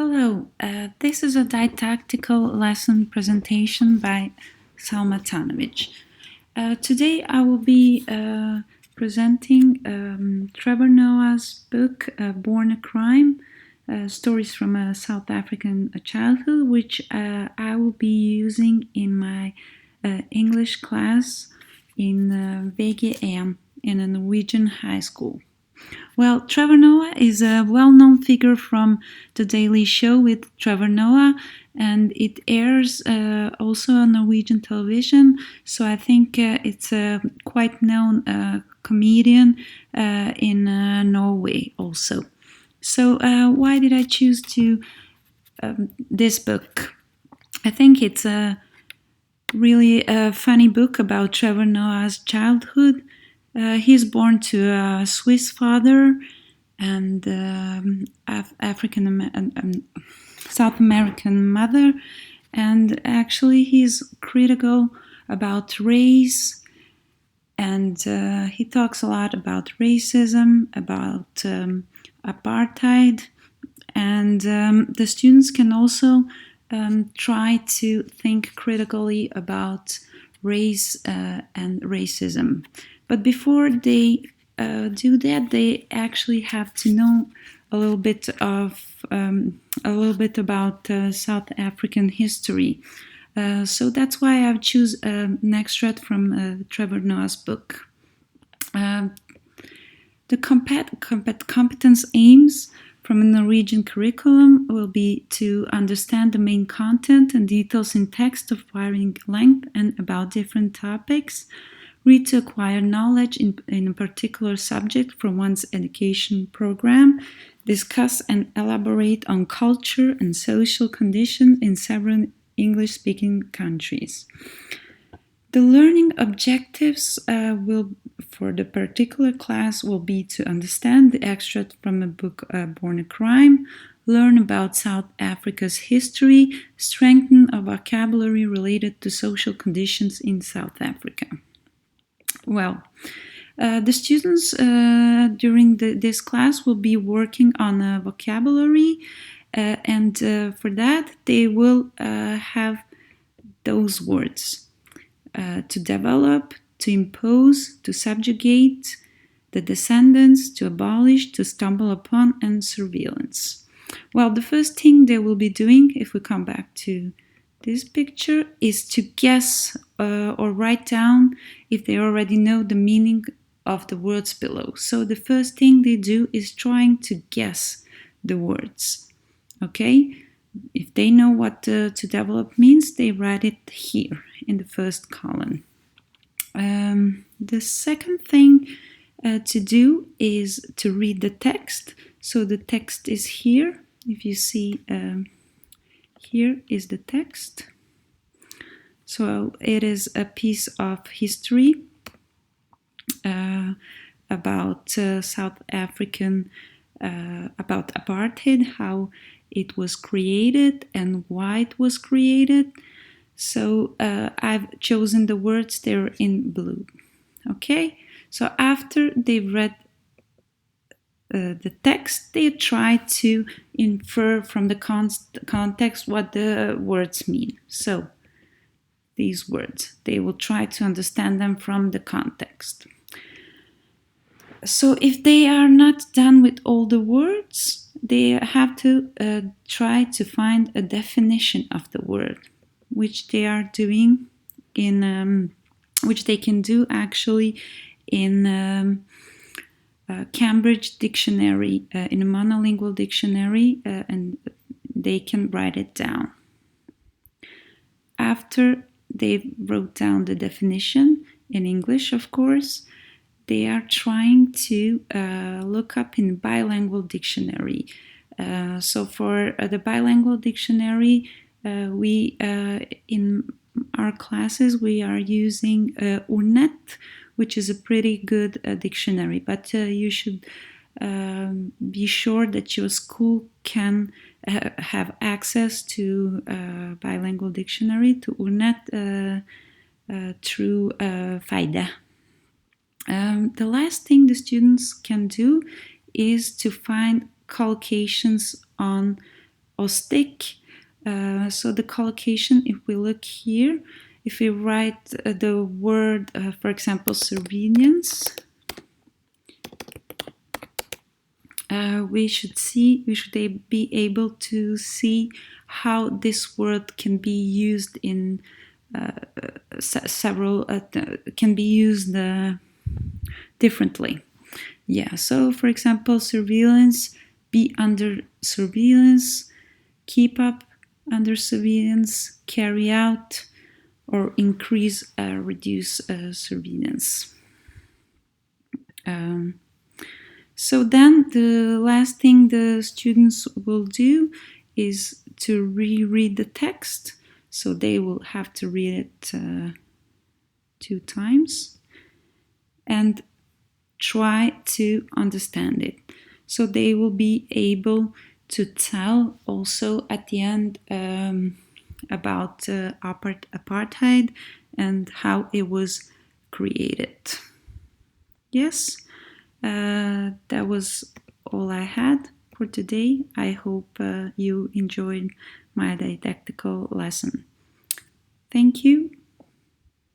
Hello, this is a didactical lesson presentation by Selma Tanovic. Today I will be presenting Trevor Noah's book, Born a Crime, Stories from a South African Childhood, which I will be using in my English class in VGM in a Norwegian high school. Well, Trevor Noah is a well-known figure from The Daily Show with Trevor Noah, and it airs also on Norwegian television, so I think it's a quite known comedian in Norway also. So why did I choose this book? I think it's a really funny book about Trevor Noah's childhood. He's born to a Swiss father and South American mother, and actually he's critical about race, and he talks a lot about racism, about apartheid, and the students can also try to think critically about race and racism. But before they do that, they actually have to know a little bit about South African history. So that's why I've choose an extract from Trevor Noah's book. The competence aims from a Norwegian curriculum will be to understand the main content and details in text of varying length and about different topics, read to acquire knowledge in a particular subject from one's education program, discuss and elaborate on culture and social conditions in several English-speaking countries. The learning objectives for the particular class will be to understand the extract from a book, Born a Crime, learn about South Africa's history, strengthen a vocabulary related to social conditions in South Africa. Well, the students during this class will be working on a vocabulary, and for that they will have those words. To develop, to impose, to subjugate, the descendants, to abolish, to stumble upon, and surveillance. Well, the first thing they will be doing, if we come back to this picture, is to guess or write down if they already know the meaning of the words below. So the first thing they do is trying to guess the words. Okay? If they know what to develop means, they write it here in the first column. The second thing to do is to read the text. So the text is here. If you see, here is the text. So it is a piece of history about South African, about apartheid, how it was created and why it was created. So I've chosen the words there in blue. Okay, so after they've read the text, they try to infer from the context what the words mean. So these words, they will try to understand them from the context. So if they are not done with all the words, they have to try to find a definition of the word, which they are doing in, which they can do actually in Cambridge Dictionary, in a monolingual dictionary, and they can write it down. After they wrote down the definition in English, of course, they are trying to look up in bilingual dictionary. So for the bilingual dictionary, we in our classes we are using Urnet, which is a pretty good dictionary, but you should be sure that your school can have access to bilingual dictionary, to Urnet, through FAIDA. The last thing the students can do is to find collocations on or stick. So the collocation, if we look here, if we write the word, for example, surveillance, we should be able to see how this word can be used in several, can be used differently. Yeah, so for example, surveillance, be under surveillance, keep up under surveillance, carry out, or increase, reduce surveillance. So then the last thing the students will do is to reread the text. So they will have to read it 2 times and try to understand it. So they will be able to tell also at the end about apartheid and how it was created. Yes, that was all I had for today. I hope you enjoyed my didactical lesson. Thank you.